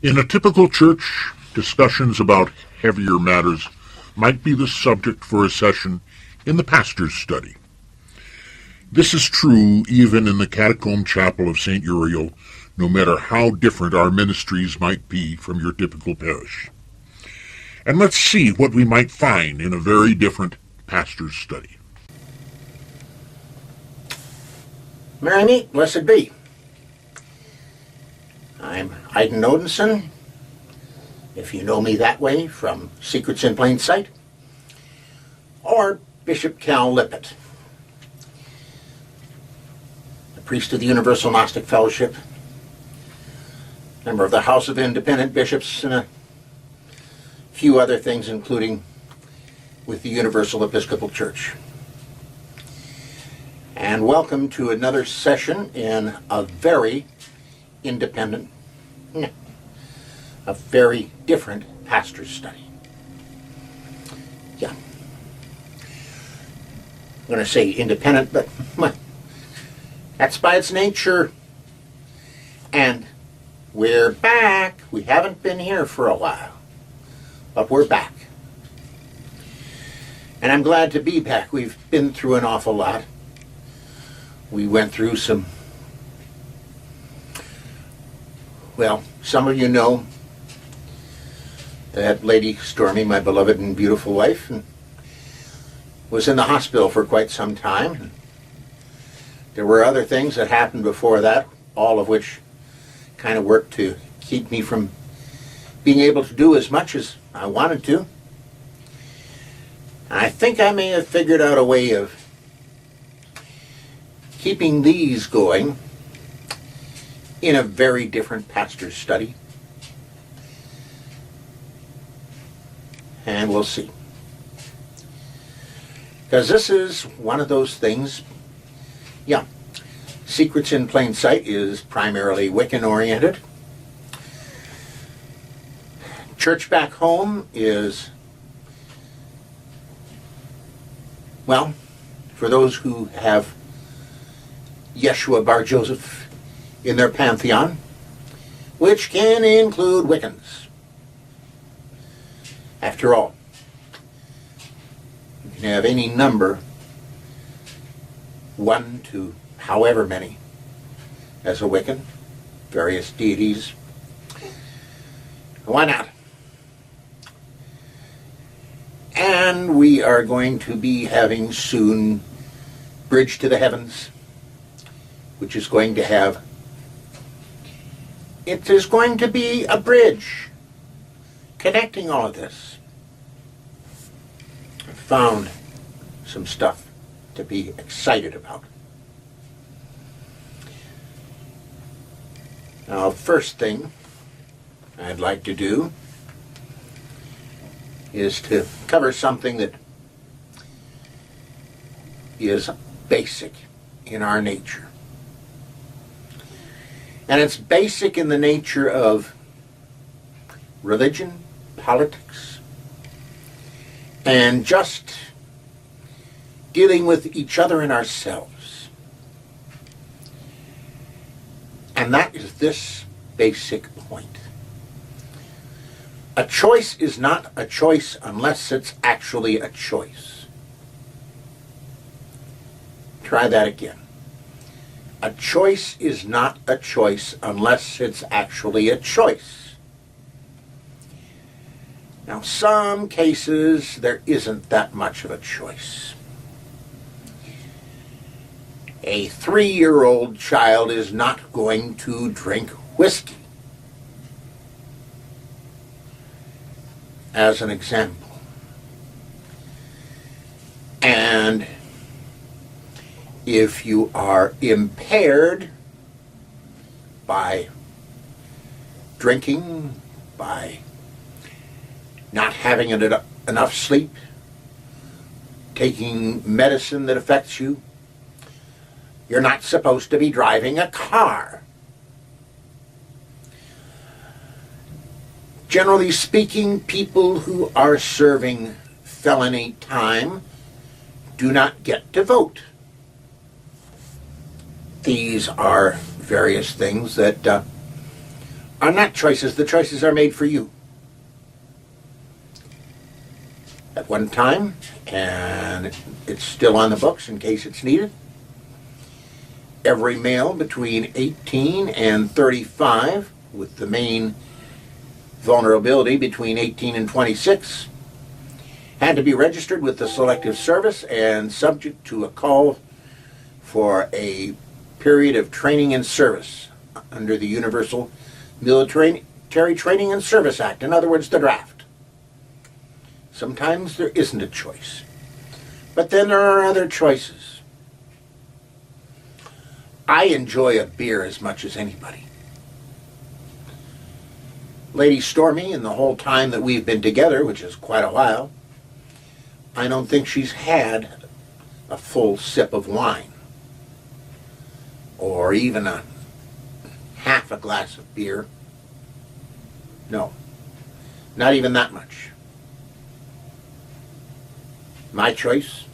In a typical church, discussions about heavier matters might be the subject for a session in the pastor's study. This is true even in the catacomb chapel of St. Uriel, no matter how different our ministries might be from your typical parish. And let's see what we might find in a very different pastor's study. Merry meet, blessed be. I'm Iden Odinson, if you know me that way from Secrets in Plain Sight, or Bishop Cal Lippitt, a priest of the Universal Gnostic Fellowship, member of the House of Independent Bishops, and a few other things, including with the Universal Episcopal Church. And welcome to another session in a very independent, a very different pastor's study. Yeah. I'm going to say independent, but that's by its nature. And we're back. We haven't been here for a while, but we're back. And I'm glad to be back. We've been through an awful lot. We went through some, well, some of you know that Lady Stormy, my beloved and beautiful wife, was in the hospital for quite some time. There were other things that happened before that, all of which kind of worked to keep me from being able to do as much as I wanted to. I think I may have figured out a way of keeping these going in a very different pastor's study. And we'll see. Because this is one of those things, yeah, Secrets in Plain Sight is primarily Wiccan oriented. Church Back Home is, well, for those who have Yeshua Bar Joseph in their pantheon, which can include Wiccans. After all, you can have any number, 1 to however many, as a Wiccan, various deities. Why not? And we are going to be having soon Bridge to the Heavens, which is going to have, it is going to be a bridge connecting all of this. I found some stuff to be excited about. Now, first thing I'd like to do is to cover something that is basic in our nature. And it's basic in the nature of religion, politics, and just dealing with each other and ourselves. And that is this basic point. A choice is not a choice unless it's actually a choice. Try that again. A choice is not a choice unless it's actually a choice. Now, some cases there isn't that much of a choice. A 3-year-old child is not going to drink whiskey, as an example. And if you are impaired by drinking, by not having enough sleep, taking medicine that affects you, you're not supposed to be driving a car. Generally speaking, people who are serving felony time do not get to vote. These are various things that are not choices. The choices are made for you. At one time, and it's still on the books in case it's needed, every male between 18 and 35, with the main vulnerability between 18 and 26, had to be registered with the Selective Service and subject to a call for a period of training and service under the Universal Military Training and Service Act. In other words, the draft. Sometimes there isn't a choice. But then there are other choices. I enjoy a beer as much as anybody. Lady Stormy, in the whole time that we've been together, which is quite a while, I don't think she's had a full sip of wine, or even a half a glass of beer. No, not even that much. My choice,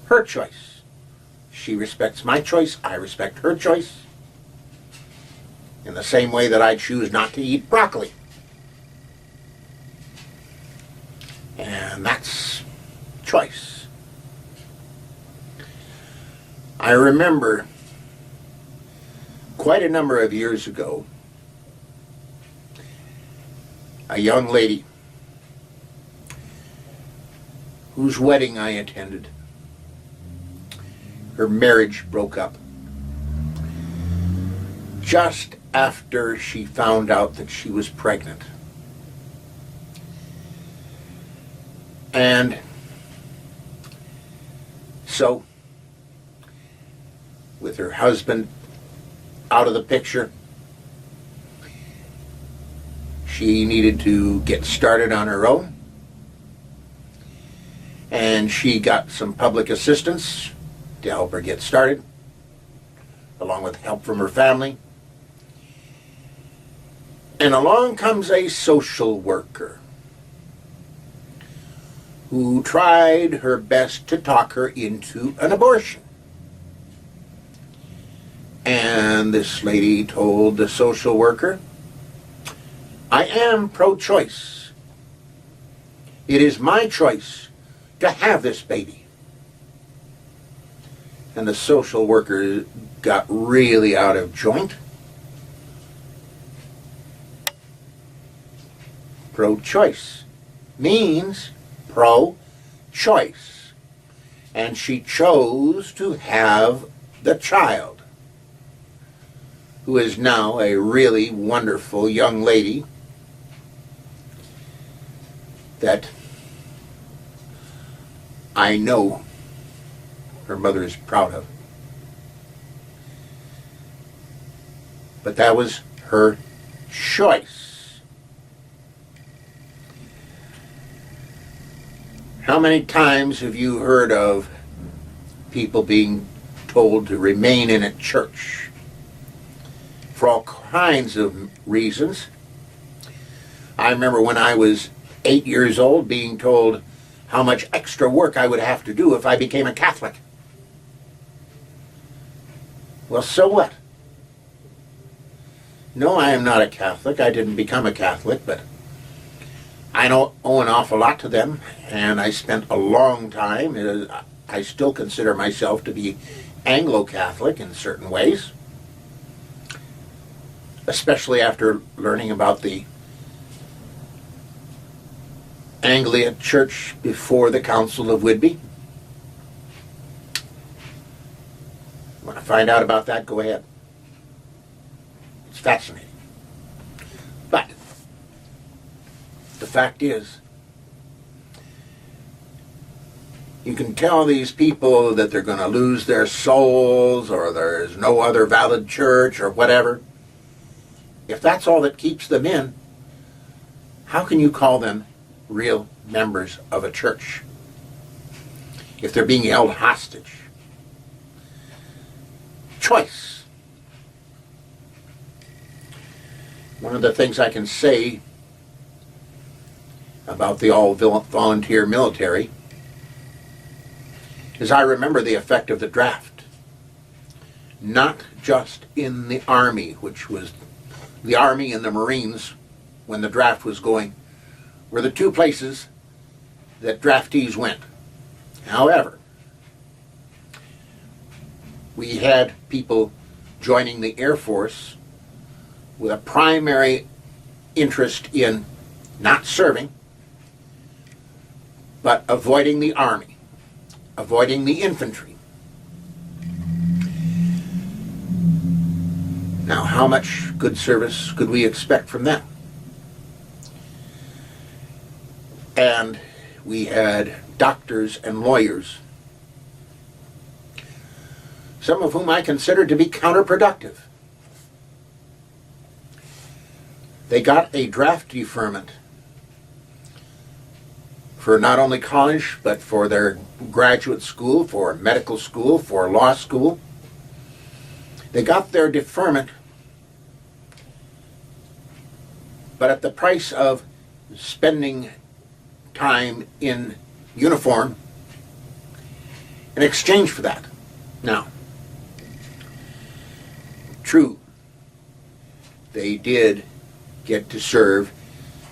her choice. She respects my choice, I respect her choice. In the same way that I choose not to eat broccoli. And that's choice. I remember quite a number of years ago, a young lady whose wedding I attended, her marriage broke up just after she found out that she was pregnant. And so, with her husband out of the picture, she needed to get started on her own. And she got some public assistance to help her get started, along with help from her family. And along comes a social worker who tried her best to talk her into an abortion. And this lady told the social worker, I am pro-choice. It is my choice to have this baby. And the social worker got really out of joint. Pro-choice means pro-choice. And she chose to have the child, who is now a really wonderful young lady that I know her mother is proud of. But that was her choice. How many times have you heard of people being told to remain in a church for all kinds of reasons? I remember when I was 8 years old being told how much extra work I would have to do if I became a Catholic. Well, so what? No, I am not a Catholic. I didn't become a Catholic, but I don't owe an awful lot to them, and I spent a long time. I still consider myself to be Anglo-Catholic in certain ways, especially after learning about the Anglican Church before the Council of Whitby. Want to find out about that? Go ahead. It's fascinating. But the fact is, you can tell these people that they're going to lose their souls, or there's no other valid church, or whatever. If that's all that keeps them in, how can you call them real members of a church if they're being held hostage? Choice. One of the things I can say about the all-volunteer military is I remember the effect of the draft. Not just in the Army, which was the Army and the Marines, when the draft was going, were the two places that draftees went. However, we had people joining the Air Force with a primary interest in not serving, but avoiding the Army, avoiding the infantry. Now, how much good service could we expect from them? And we had doctors and lawyers, some of whom I considered to be counterproductive. They got a draft deferment for not only college, but for their graduate school, for medical school, for law school. They got their deferment, but at the price of spending time in uniform in exchange for that. Now, true, they did get to serve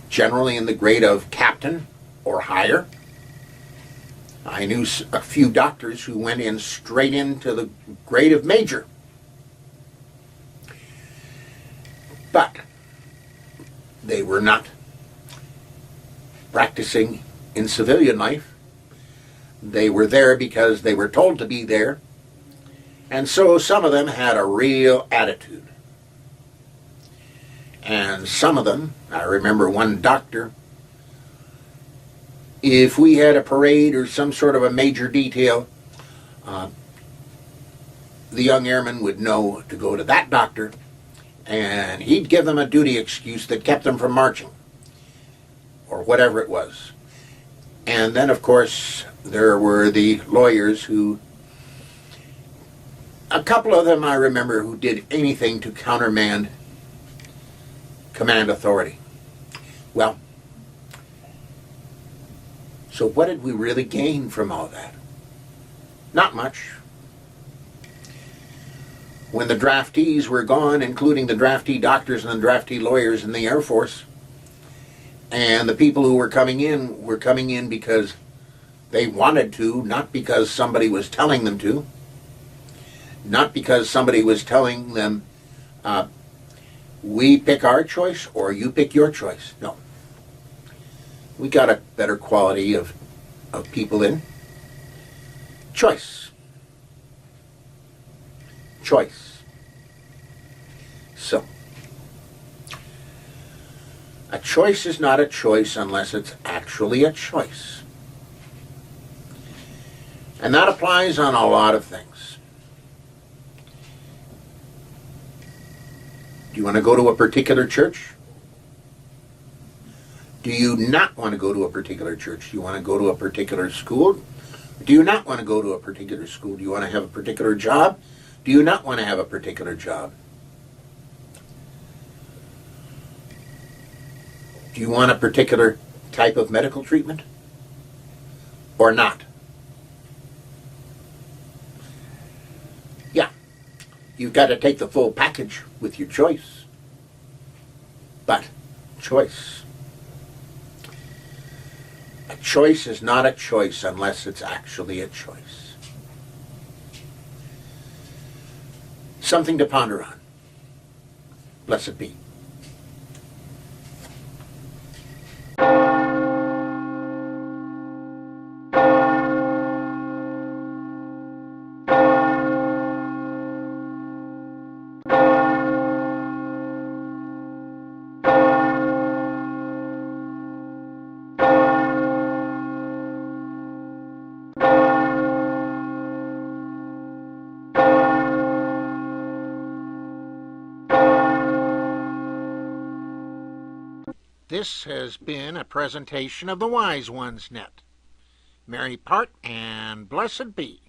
generally in the grade of captain or higher. I knew a few doctors who went in straight into the grade of major. But they were not practicing in civilian life. They were there because they were told to be there. And so some of them had a real attitude. And some of them, I remember one doctor, if we had a parade or some sort of a major detail, the young airmen would know to go to that doctor, and he'd give them a duty excuse that kept them from marching, or whatever it was. And then, of course, there were the lawyers who, a couple of them I remember, who did anything to countermand command authority. Well, so what did we really gain from all that? Not much. When the draftees were gone, including the draftee doctors and the draftee lawyers in the Air Force, and the people who were coming in because they wanted to, not because somebody was telling them to, not because somebody was telling them, we pick our choice or you pick your choice. No. We got a better quality of people in. Choice. Choice. So, a choice is not a choice unless it's actually a choice. And that applies on a lot of things. Do you want to go to a particular church? Do you not want to go to a particular church? Do you want to go to a particular school? Do you not want to go to a particular school? Do you want to have a particular job? Do you not want to have a particular job? Do you want a particular type of medical treatment? Or not? Yeah, you've got to take the full package with your choice. But, choice. A choice is not a choice unless it's actually a choice. Something to ponder on. Blessed be. This has been a presentation of the Wise Ones Net. Merry part and blessed be.